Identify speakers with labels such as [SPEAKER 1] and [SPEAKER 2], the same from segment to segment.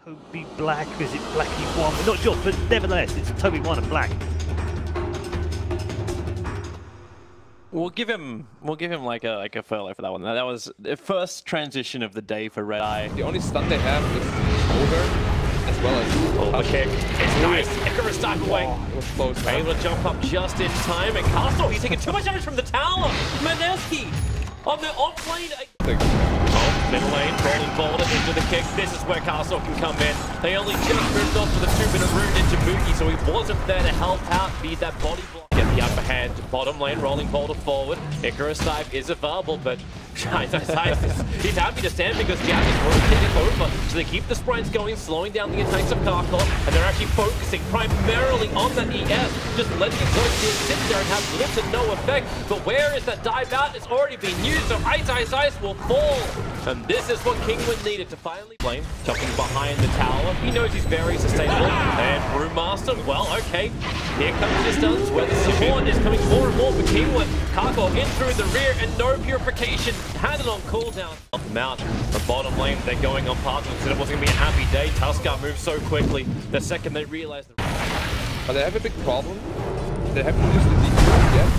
[SPEAKER 1] Toby Black, is it Blackie1? We're not sure, but nevertheless, it's Toby1 and Black.
[SPEAKER 2] We'll give him like a furlough for that one. That was the first transition of the day for Red Eye.
[SPEAKER 3] The only stunt they have is over, as well as
[SPEAKER 2] the kick. It's nice. Icarus dive away.
[SPEAKER 3] It was close.
[SPEAKER 2] Able to jump up just in time, and Castle, he's taking too much damage from the tower. Mineski on the off-lane. Middle lane, rolling boulder into the kick. This is where Castle can come in. They only just moved on to the 2-minute rune into Boogie, so he wasn't there to help out, be that body block. Get the upper hand, bottom lane, rolling boulder forward. Icarus dive is available, but he's happy to stand because Jab is rotating over. So they keep the sprites going, slowing down the attacks of Karkor, and they're actually focusing primarily on that ES, just letting it go sit there and have little to no effect. But where is that dive out? It's already been used, so Ice will fall. And this is what Kinguin needed to finally blame. Jumping behind the tower. He knows he's very sustainable. And Brewmaster, well, okay. Here comes distance where the support is coming more and more for Kinguin. Karkor in through the rear and no purification. Had it on cooldown. Up them out. The bottom lane, they're going on past them. So it wasn't going to be a happy day. Tuskar moves so quickly. The second they realize...
[SPEAKER 3] But they have a big problem. They haven't used the DQ yet.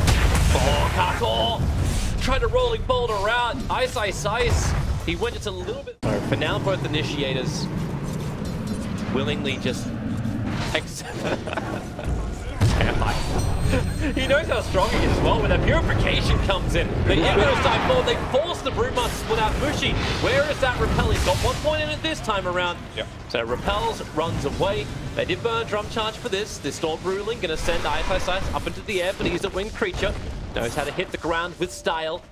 [SPEAKER 2] Oh, Karkor! Tried to rolling boulder out. Ice. He went just a little bit. So for now, both initiators willingly just he knows how strong he is as well when that purification comes in. The Icarus dive forward, they force the Brewmaster to split out Mushi. Where is that Repel? He's got 1 point in it this time around. Yep. So Repels, runs away. They did burn a drum charge for this. The Storm Ruling gonna send Ice up into the air, but he's a winged creature. Knows how to hit the ground with style.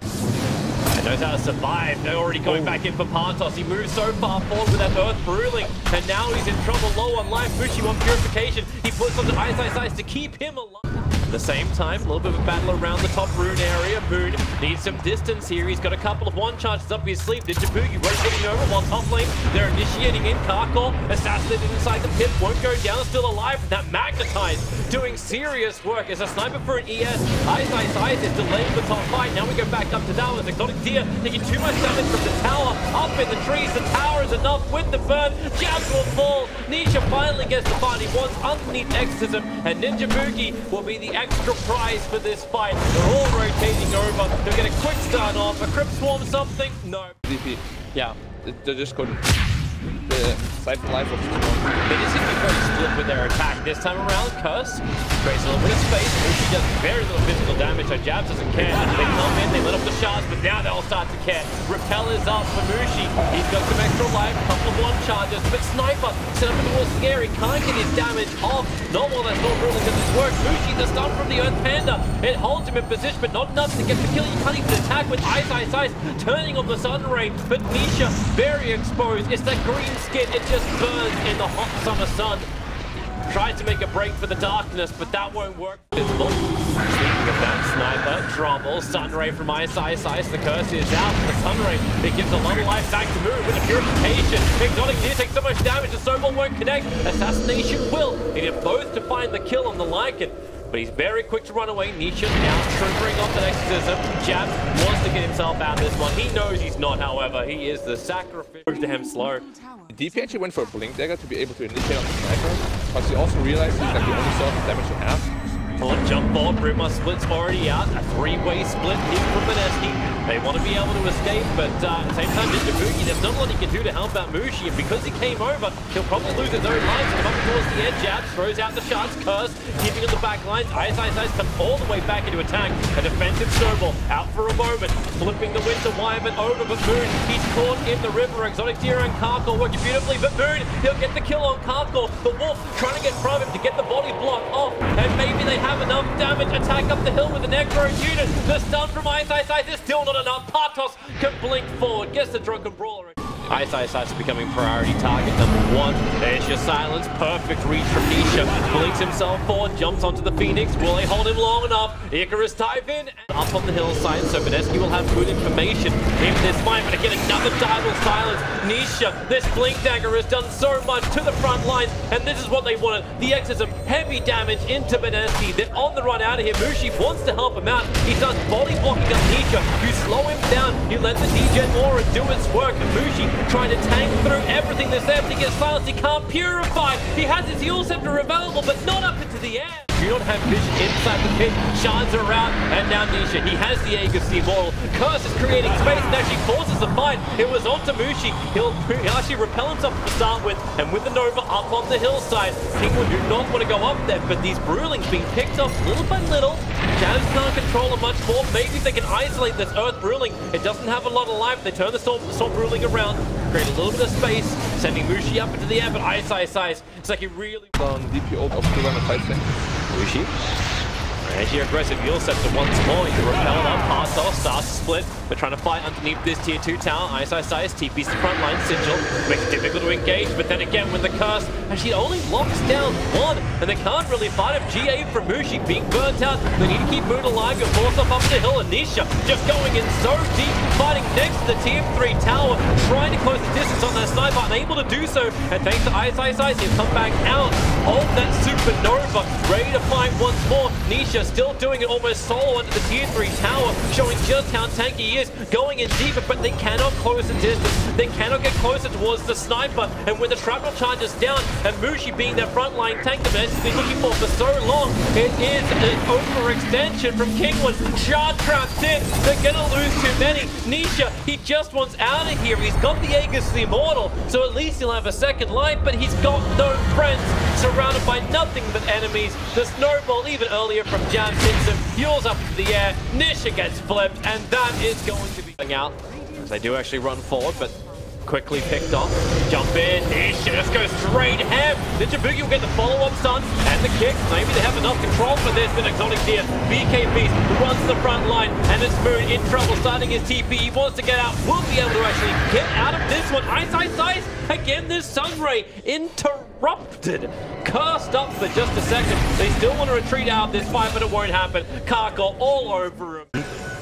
[SPEAKER 2] Knows how to survive. They're already going back in for Partos. He moves so far forward with that Earth Ruling, and now he's in trouble low on life. Mushi wants purification. He puts on the Ice to keep him alive. At the same time, a little bit of a battle around the top rune area. Moon needs some distance here. He's got a couple of one charges up his sleeve. Ninja Boogie rotating over while top lane. They're initiating in. Karkor assassinated inside the pit. Won't go down. Still alive. And that Magnetize doing serious work as a sniper for an ES. Ice is delaying the top fight. Now we go back up to Dallas. Exotic Deer taking too much damage from the tower. Up in the trees. The tower is enough with the burn. Jabs will fall. Nisha finally gets the fight he wants underneath Exorcism. And Ninja Boogie will be the extra prize for this fight. They're all rotating over. They'll get a quick start off. A Crypt Swarm something? No.
[SPEAKER 3] DP.
[SPEAKER 2] Yeah.
[SPEAKER 3] They just couldn't. The Siphon Life of
[SPEAKER 2] They just seem to be very split with their attack. This time around, Curse creates a little bit of space. Mushi does very little physical damage, so Jabs doesn't care. They come in, they let off the shards, but now they'll start to care. Repel is up for Mushi. He's got some extra life, a couple of one charges, but Sniper set up into a scary, can't get his damage off. Not while that Storm Ruling does his work. Mushi, the stun from the Earth Panda. It holds him in position, but not enough to get the kill. You can't even attack with Ice, turning on the Sun Ray, but Nisha very exposed. It's that green skin, it just burns in the hot summer sun. Tries to make a break for the darkness, but that won't work. Visible. Speaking of that, Sniper, Drommel, Sunray from Ice. The Curse is out. The Sunray, it gives a lot of life back to Moon with a purification. Exotic Deer takes so much damage, the Snowball won't connect. Assassination will. They need both to find the kill on the Lycan. But he's very quick to run away. Nisha now triggering off the Exorcism. Jab wants to get himself out of this one. He knows he's not, however. He is the sacrifice to him slow.
[SPEAKER 3] The DP actually went for a Blink Dagger to be able to initiate on the Sniper, but he also realized he's like the only source of damage to have.
[SPEAKER 2] Jump ball, Brewmaster split's already out. A 3-way split here from Mineski. They want to be able to escape, but at the same time, Ninja Boogie, there's not a lot he can do to help out Mushi, and because he came over, he'll probably lose his own life. So coming towards the edge, Jabs throws out the shards, Curse, keeping on the back lines. Ice comes all the way back into attack. A defensive snowball out for a moment, flipping the Winter Wyvern over, but Moon, he's caught in the river. Exotic Deer and Karkor working beautifully, but Moon, he'll get the kill on Karkor. The Wolf trying to get from him to get the body block off, and maybe they have enough damage. Attack up the hill with the Necro unit. The stun from Ice is still not enough. Partos can blink forward, gets the Drunken Brawler. Ice is becoming priority target number 1. There's your silence. Perfect reach from Nisha. Blinks himself forward, jumps onto the Phoenix. Will they hold him long enough? Icarus dive in. Up on the hillside, so Mineski will have good information in this fight, but again, another dive of silence. Nisha, this Blink Dagger has done so much to the front lines, and this is what they wanted. The Exorcism, heavy damage into Mineski. They're on the run out of here. Mushi wants to help him out. He starts body blocking up Nisha. You slow him down. You let the DJ Aura do its work, and Mushi trying to tank through everything that's there, but he gets silenced, he can't purify. He has his Yule Scepter available, but not up into the air. You don't have vision inside the pit. Shards are around, and now Nisha. He has the Aegis Immortal. Curse is creating space and actually forces the fight. It was on Mushi. He'll actually repel himself to start with, and with the Nova up on the hillside, Kinguin do not want to go up there, but these Brewlings being picked off little by little. Jazz can't control them much more. Maybe if they can isolate this Earth Brewling, it doesn't have a lot of life. They turn the Storm Brewling around, create a little bit of space, sending Mushi up into the air, but Ice, it's like he really...
[SPEAKER 3] On DP ult of 2 on the fight thing.
[SPEAKER 2] Mushi. And here aggressive Yule Scepter once more. He's repelled up, passed off, starts to split. They're trying to fight underneath this tier 2 tower. Ice, TP's the front line, Sigil. Makes it difficult to engage, but then again with the curse, actually only locks down one, and they can't really fight him. GA from Mushi being burnt out. They need to keep Moon alive and force off the hill. Anisha just going in so deep, fighting next to the tier 3 tower, trying to close the distance on that sniper, unable to do so. And thanks to Ice, he'll come back out of that supernova, ready to fight once more. Nisha still doing it almost solo under the tier 3 tower, showing just how tanky he is, going in deeper, but they cannot close the distance. They cannot get closer towards the sniper, and when the shrapnel charges down, and Mushi being their frontline tank the has been looking for so long, it is an overextension from Kinguin. Shard trapped in, they're gonna lose too many. Nisha, he just wants out of here. He's got the Aegis the Immortal, so at least he'll have a second life, but he's got no friends, surrounded by nothing but enemies. The snowball, even earlier from Jam, hits him, Yule's up into the air, Nisha gets flipped, and that is going to be out. As they do actually run forward, but quickly picked off. Jump in, Nisha just goes straight ham. Ninja Boogie will get the follow-up stun and the kick. Maybe they have enough control for this, but Exotic Deer, BKB runs the front line, and it's Moon in trouble starting his TP. He wants to get out, will be able to actually get out of this one. Ice. Again, this Sunray interrupted. Cursed up for just a second. They still want to retreat out of this fight, but it won't happen. Karkle all over him.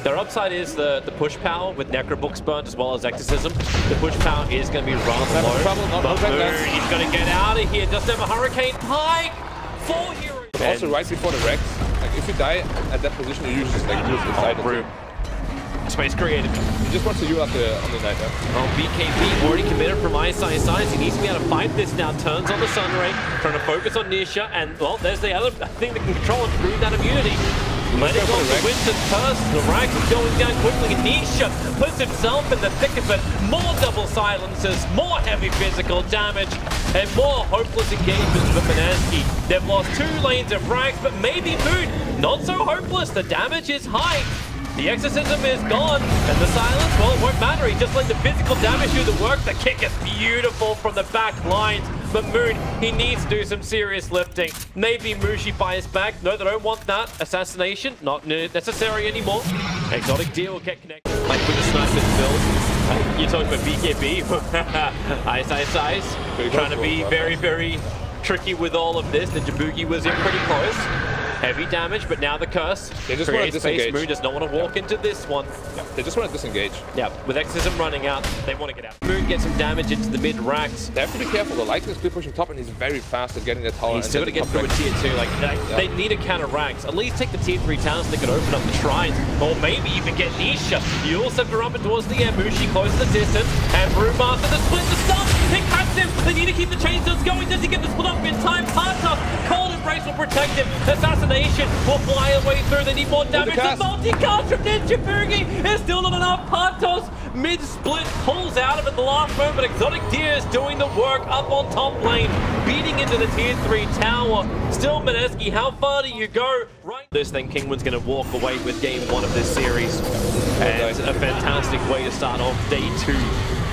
[SPEAKER 2] Their upside is the push power with Necrobooks burnt as well as Exorcism. The push power is going to be rather low. But Moon, he's going to get out of here. Doesn't have a Hurricane Pike. 4 heroes.
[SPEAKER 3] Also, right before the Rex, like if you die at that position, you usually just like lose inside the room.
[SPEAKER 2] Space created.
[SPEAKER 3] He just wants to heal up on the night.
[SPEAKER 2] Oh, BKB already committed from Ice. He needs to be able to fight this now. Turns on the Sunray, trying to focus on Nisha, and well, there's the other thing that can control and prove that immunity. Letting go the Winston's curse, the Rax is going down quickly, and Nisha puts himself in the thick of it. More double silences, more heavy physical damage, and more hopeless engagements for Mineski. They've lost 2 lanes of Rax, but maybe Moon, not so hopeless. The damage is high. The Exorcism is gone, and the silence, well, it won't matter. He just let the physical damage do the work. The kick is beautiful from the back lines, but Moon, he needs to do some serious lifting. Maybe Mushi buys back. No, they don't want that. Assassination, not necessary anymore. Exotic Deer will get connected. Like with the sniper's build. You're talking about BKB. Ice. Trying to be very, very tricky with all of this. The Jabugi was in pretty close. Heavy damage, but now the curse.
[SPEAKER 3] They just want to disengage.
[SPEAKER 2] Moon does not want to walk into this one.
[SPEAKER 3] Yeah, they just want to disengage.
[SPEAKER 2] Yeah, with Exorcism running out, they want to get out. Moon gets some damage into the mid-racks.
[SPEAKER 3] They have to be careful. The Lightning is still pushing top, and he's very fast at getting the tower.
[SPEAKER 2] He's still going to get through a tier 2. Like, they need to counter racks. At least take the tier 3 towns so they can open up the shrines. Or maybe even get Nisha. You'll set her up towards the air. Mushi closes the distance. And Brewmaster, the split, the stun. He cuts him. They need to keep the chainstones going. Does he get the split up in time? Partough. Cold Embrace will protect him. Assassination will fly away through. They need more damage. The multi-cast from Ninja Boogie is still not enough. Partos mid-split pulls out of it the last moment. Exotic Deer is doing the work up on top lane, beating into the tier 3 tower. Still Mineski, how far do you go? Right. This thing, Kinguin's going to walk away with game 1 of this series. And a fantastic way to start off day 2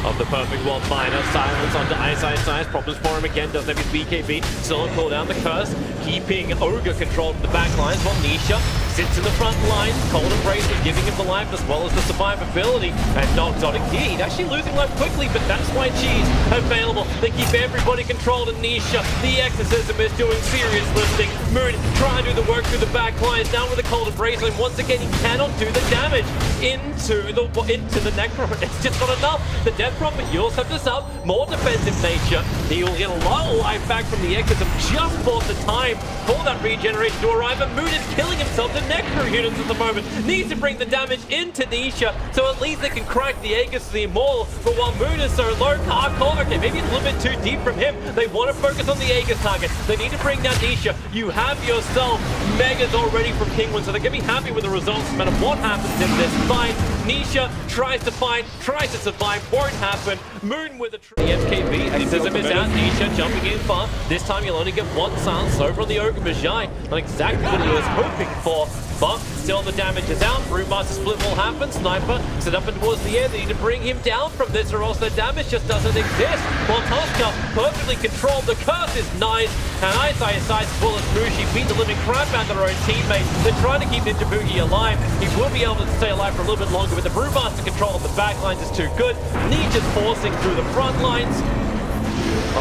[SPEAKER 2] of the Perfect World Final. Silence onto Ice. Problems for him again. Doesn't have his BKB. Still pull down the curse. Keeping Ogre controlled from the back lines while Nisha sits in the front line. Cold Embrace is giving him the life as well as the survivability. And not Exotic Deer. He's actually losing life quickly, but that's why Cheese available. They keep everybody controlled in Nisha. The Exorcism is doing serious lifting. Moon trying to do the work through the back lines. Now with the Cold Embrace, and once again he cannot do the damage into the Necro. It's just not enough. The Death Prophet Yules have this up. More defensive nature. He will get a lot of life back from the Exorcism. Just bought the time for that regeneration to arrive, and Moon is killing himself. the Necro units at the moment. Needs to bring the damage into Nisha, so at least they can crack the Aegis to the Immortal. But while Moon is so low, Hardcore, okay, maybe a little bit too deep from him. They want to focus on the Aegis target. They need to bring down Nisha. You have yourself Megas already from Kinguin, so they're going to be happy with the results no matter what happens in this fight. Nisha tries to fight, tries to survive, won't happen. Moon with a the FKB, Exorcism is out, Nisha jumping in far. This time you'll only get one silence over on the Ogre Magi. Not exactly what he was hoping for, but still the damage is out. Brewmaster split will happen. Sniper set up and towards the air. They need to bring him down from this or else the damage just doesn't exist. While Tosca perfectly controlled. The curse is nice. And Eyesight as well as Mushi beat the living crap out of their own teammate. They're trying to keep Ninja Boogie alive. He will be able to stay alive for a little bit longer, but the Brewmaster control of the back lines is too good. Ninja's forcing through the front lines.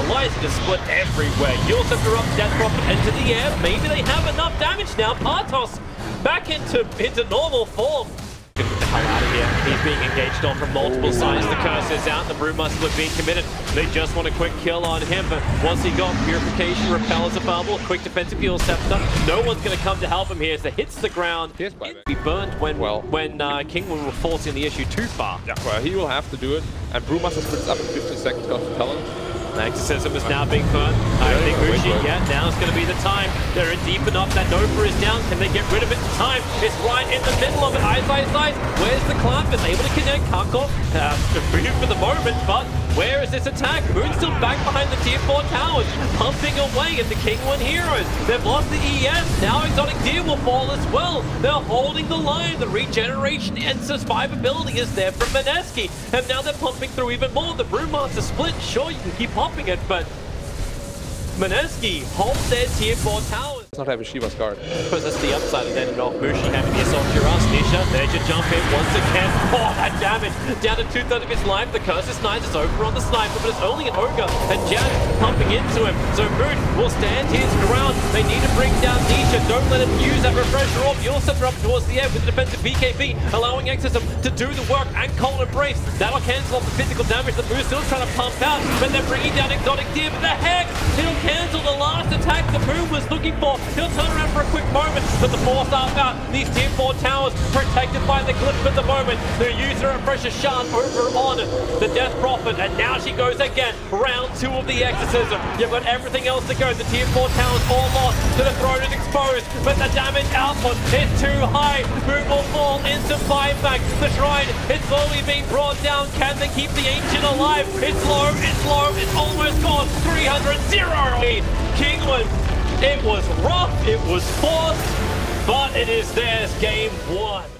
[SPEAKER 2] Eliza just split everywhere. Yulsifter up, Death Prophet into the air. Maybe they have enough damage now. Partos back into normal form. Get the hell out of here. He's being engaged on from multiple sides. The curse is out. The Brewmaster are being committed. They just want a quick kill on him, but once he got Purification, Repel is available. Quick defensive heal Scepter. No one's going to come to help him here as it hits the ground. He burned when Kinguin were forcing the issue too far.
[SPEAKER 3] Yeah, well, he will have to do it. And Brewmaster splits up in 15 seconds because of talent.
[SPEAKER 2] Exorcism is now being burnt. I think Mushi, yeah, now's going to be the time. They're in deep enough. That Nova is down. Can they get rid of it in time? It's right in the middle of it. Eyesight. Where's the clamp? It's able to connect. Karkov move for the moment, but where is this attack? Moon's still back behind the tier 4 towers, pumping away at the Kinguin heroes. They've lost the ES. Now Exotic Deer will fall as well. They're holding the line. The regeneration and survivability is there from Mineski. And now they're pumping through even more. The Brewmaster split. Sure, you can keep popping it, but Mineski holds their tier 4 towers.
[SPEAKER 3] Does not have a Shiva's guard.
[SPEAKER 2] Because that's the upside of ending off Mushi having the assault Cuirass. Nisha, there's your jump in once again. Oh, that damage! Down to 2/3 of his life. The curse is nice. It's over on the sniper, but it's only an Ogre. And Jan pumping into him. So Moon will stand his ground. They need to bring down Nisha. Don't let him use that refresher off. You'll set her up towards the air with the defensive BKB, allowing Exorcism to do the work and Cold Embrace. That'll cancel off the physical damage that Moon's still trying to pump out. But they're bringing down Exotic Deer. But the heck! He'll cancel the last attack the Moon was looking for. He'll turn around for a quick moment, but the 4-star out. These tier 4 towers protected by the Glyph at the moment. The user refresher shard over on the Death Prophet, and now she goes again. Round 2 of the Exorcism. You've got everything else to go. The tier 4 towers all lost. To the throne is exposed, but the damage output is too high. Moon will fall into 5 back. The shrine is slowly being brought down. Can they keep the Ancient alive? It's low, it's almost gone. 300-0 lead. Kinguin. It was rough, it was forced, but it is theirs, game 1.